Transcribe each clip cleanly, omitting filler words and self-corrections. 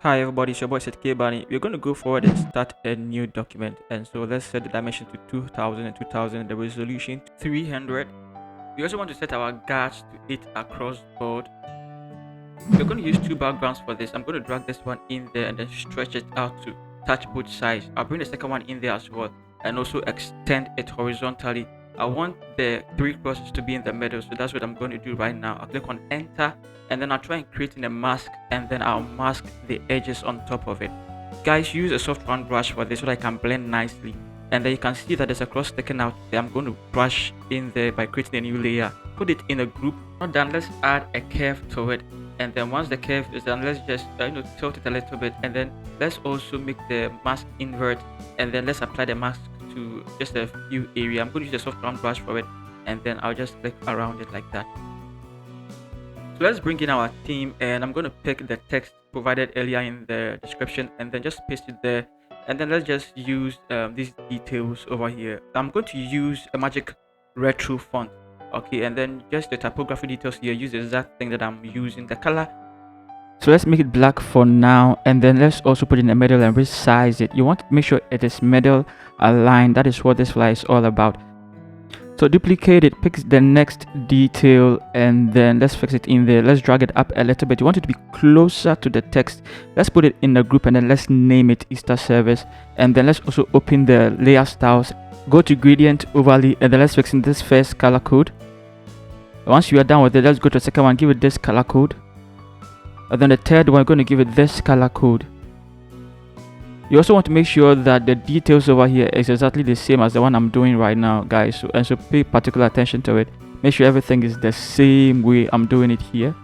Hi everybody, it's your boy Seth K Bani. We're going to go forward and start a new document. And so let's set the dimension to 2000 and 2000, the resolution to 300. We also want to set our guards to 8 across board. We're going to use two backgrounds for this. I'm going to drag this one in there and then stretch it out to touch both sides. I'll bring the second one in there as well and also extend it horizontally. I want the three crosses to be in the middle, so that's what I'm going to do right now. I'll click on enter and then I'll try and create a mask, and then I'll mask the edges on top of it. Guys, use a soft round brush for this so that I can blend nicely, and then you can see that there's a cross sticking out there. I'm going to brush in there by creating a new layer, put it in a group. Not done, let's add a curve to it, and then once the curve is done, let's just tilt it a little bit, and then let's also make the mask invert, and then let's apply the mask to just a few areas. I'm going to use a soft round brush for it, and then I'll just click around it like that. So let's bring in our theme, and I'm going to pick the text provided earlier in the description and then just paste it there, and then let's just use these details over here. I'm going to use a magic retro font, okay, and then just the typography details here, use the exact thing that I'm using, the color. So let's make it black for now, and then let's also put it in the middle and resize it. You want to make sure it is middle aligned. That is what this fly is all about. So duplicate it, pick the next detail, and then let's fix it in there. Let's drag it up a little bit. You want it to be closer to the text. Let's put it in the group, and then let's name it Easter Service. And then let's also open the layer styles, go to gradient overlay, and then let's fix in this first color code. Once you are done with it, let's go to the second one, give it this color code. And then the third one, we're going to give it this color code. You also want to make sure that the details over here is exactly the same as the one I'm doing right now, guys. So pay particular attention to it. Make sure everything is the same way I'm doing it here.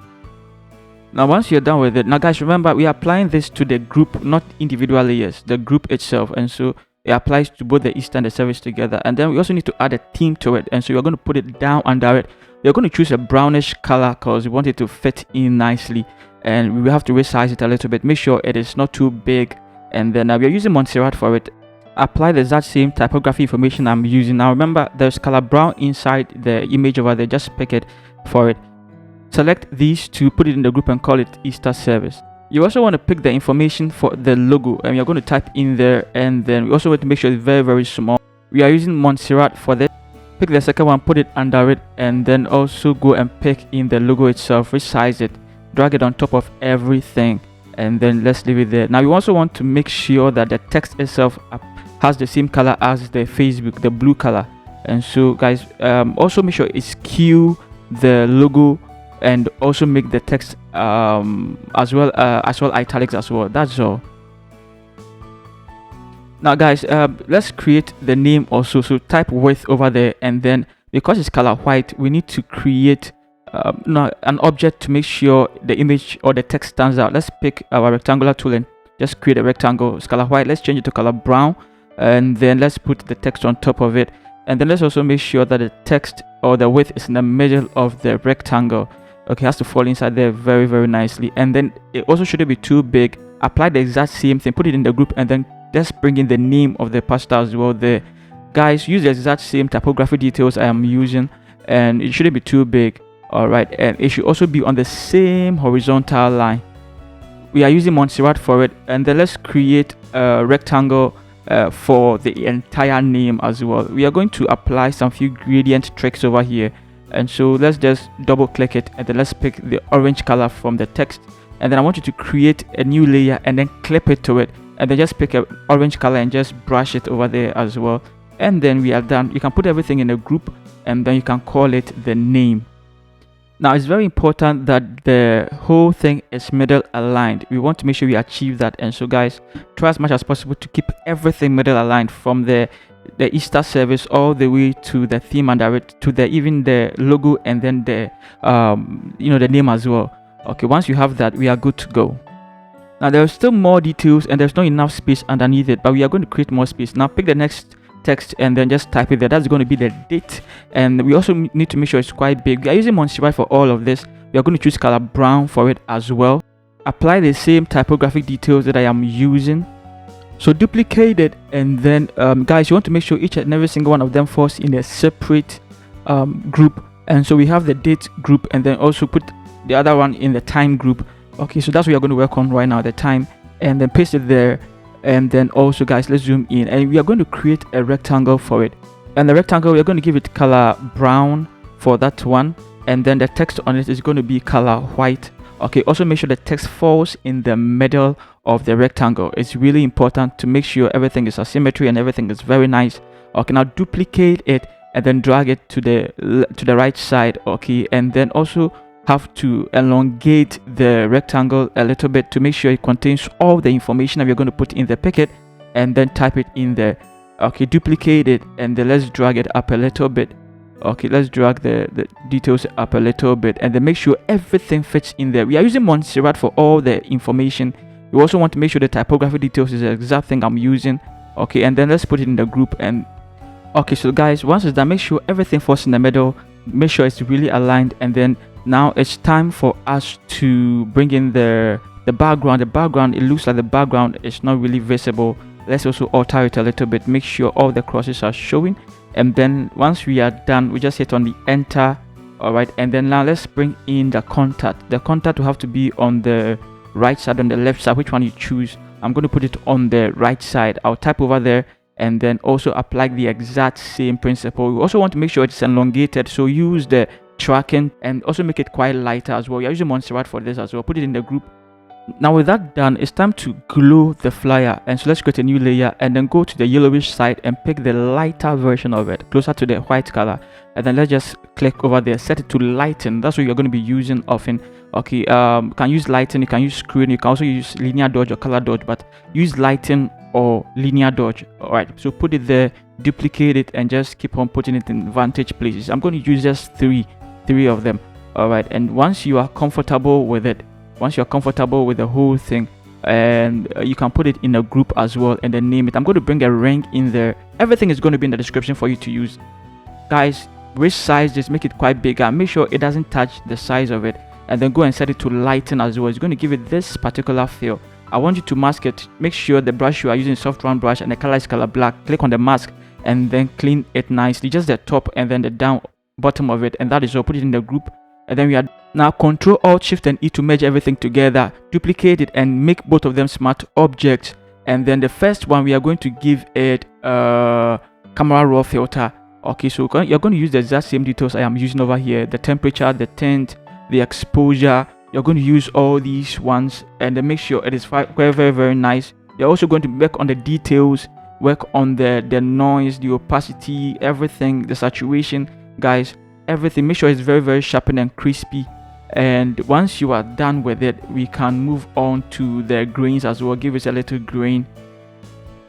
Now once you're done with it, now guys, remember we are applying this to the group, not individual layers, the group itself. And so it applies to both the Easter and the service together. And then we also need to add a theme to it, and so you're going to put it down under it. You're going to choose a brownish color because we want it to fit in nicely, and we will have to resize it a little bit. Make sure it is not too big, and then we are using Monserrat for it. Apply the exact same typography information I'm using. Now remember, there's color brown inside the image over there. Just pick it for it. Select these two, put it in the group, and call it Easter Service. You also want to pick the information for the logo, and you're going to type in there, and then we also want to make sure it's very, very small. We are using Monserrat for this. Pick the second one, put it under it, and then also go and pick in the logo itself, resize it, drag it on top of everything, and then let's leave it there. Now you also want to make sure that the text itself has the same color as the Facebook, the blue color. And so guys, also make sure it's skew the logo, and also make the text as well italics as well. That's all. Now guys, let's create the name also. So type width over there, and then because it's color white, we need to create an object to make sure the image or the text stands out. Let's pick our rectangular tool and just create a rectangle. It's color white. Let's change it to color brown, and then let's put the text on top of it. And then let's also make sure that the text or the width is in the middle of the rectangle. Okay, it has to fall inside there very, very nicely. And then it also shouldn't be too big. Apply the exact same thing, put it in the group, and then just bring in the name of the pastor as well there. Guys, use the exact same typography details I am using, and it shouldn't be too big. Alright, and it should also be on the same horizontal line. We are using Monserrat for it, and then let's create a rectangle for the entire name as well. We are going to apply some few gradient tricks over here, and so let's just double click it, and then let's pick the orange color from the text, and then I want you to create a new layer and then clip it to it, and then just pick an orange color and just brush it over there as well. And then we are done. You can put everything in a group, and then you can call it the name. Now it's very important that the whole thing is middle aligned. We want to make sure we achieve that, and so guys, try as much as possible to keep everything middle aligned, from the Easter service all the way to the theme under it, to the even the logo, and then the the name as well. Okay, once you have that, we are good to go. Now there are still more details, and there's not enough space underneath it, but we are going to create more space. Now pick the next text and then just type it there. That's going to be the date, and we also need to make sure it's quite big. We are using Monserrat for all of this. We are going to choose color brown for it as well. Apply the same typographic details that I am using. So duplicate it, and then guys, you want to make sure each and every single one of them falls in a separate group. And so we have the date group, and then also put the other one in the time group. Okay, so that's what we're going to work on right now, the time. and then paste it there. And then also, guys, let's zoom in, and we are going to create a rectangle for it. And the rectangle, we are going to give it color brown for that one, and then the text on it is going to be color white. Okay, also make sure the text falls in the middle of the rectangle. It's really important to make sure everything is asymmetry and everything is very nice. Okay, now duplicate it and then drag it to the right side. Okay, and then also have to elongate the rectangle a little bit to make sure it contains all the information that we're going to put in the picket, and then type it in there. Okay, duplicate it, and then let's drag it up a little bit. Okay, let's drag the details up a little bit, and then make sure everything fits in there. We are using Monserrat for all the information. We also want to make sure the typography details is the exact thing I'm using. Okay, and then let's put it in the group. And okay, so guys, once it's done, make sure everything falls in the middle, make sure it's really aligned, and then now it's time for us to bring in the background. The background, it looks like the background is not really visible. Let's also alter it a little bit, make sure all the crosses are showing. And then once we are done, we just hit on the enter. All right, and then now let's bring in the contact. The contact will have to be on the right side, on the left side, which one you choose. I'm going to put it on the right side. I'll type over there, and then also apply the exact same principle. We also want to make sure it's elongated, so use the tracking and also make it quite lighter as well. You're using Monserrat for this as well. Put it in the group. Now with that done, it's time to glow the flyer, and so let's create a new layer and then go to the yellowish side and pick the lighter version of it, closer to the white color, and then let's just click over there, set it to lighten. That's what you're going to be using often. Okay, you can use lighten, you can use screen, you can also use linear dodge or color dodge, but use lighten or linear dodge. All right, so put it there, duplicate it, and just keep on putting it in vantage places. I'm going to use just three of them. All right, and once you are comfortable with it, once you're comfortable with the whole thing, and you can put it in a group as well, and then name it. I'm going to bring a ring in there. Everything is going to be in the description for you to use. Guys, resize this, make it quite bigger, make sure it doesn't touch the size of it, and then go and set it to lighten as well. It's going to give it this particular feel. I want you to mask it. Make sure the brush you are using is soft round brush and the color is color black. Click on the mask and then clean it nicely, just the top and then the down bottom of it, and that is all. Put it in the group, and then we are now Control Alt Shift and E to merge everything together. Duplicate it and make both of them smart objects. And then the first one, we are going to give it a camera raw filter. Okay, so you're going to use the exact same details I am using over here: the temperature, the tint, the exposure. You're going to use all these ones, and then make sure it is very nice. You're also going to work on the details, work on the noise, the opacity, everything, the saturation, guys, everything. Make sure it's very sharp and crispy. And once you are done with it, we can move on to the grains as well. Give it a little grain,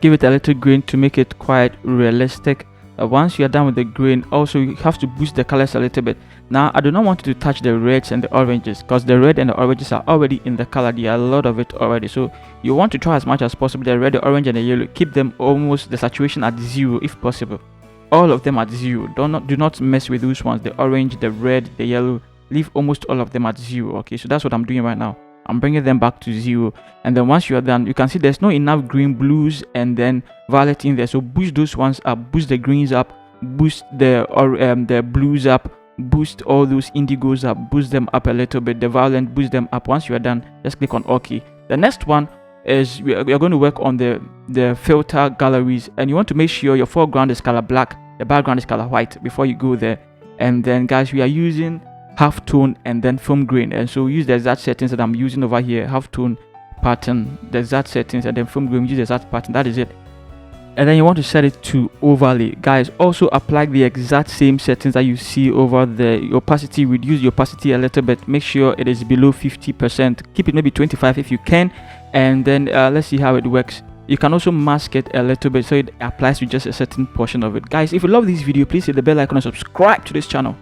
to make it quite realistic. Once you are done with the grain, also you have to boost the colors a little bit. Now I do not want you to touch the reds and the oranges, because the red and the oranges are already in the color. There are a lot of it already, so you want to try as much as possible. The red, the orange, and the yellow, keep them almost the saturation at 0 if possible. All of them at 0. Do not mess with those ones. The orange, the red, the yellow, leave almost all of them at 0. Okay, so that's what I'm doing right now. I'm bringing them back to 0, and then once you are done, you can see there's not enough green, blues, and then violet in there. So boost those ones up, boost the greens up, boost the blues up, boost all those indigos up, boost them up a little bit. The violet, boost them up. Once you are done, just click on OK. The next one is we are going to work on the filter galleries, and you want to make sure your foreground is color black, the background is color white before you go there. And then guys, we are using halftone and then film grain, and so use the exact settings that I'm using over here. Halftone, pattern, the exact settings, and then film grain, use the exact pattern. That is it. And then you want to set it to overlay. Guys, also apply the exact same settings that you see over the opacity. Reduce the opacity a little bit, make sure it is below 50%, keep it maybe 25 if you can. And then let's see how it works. You can also mask it a little bit so it applies to just a certain portion of it. Guys, if you love this video, please hit the bell icon and subscribe to this channel.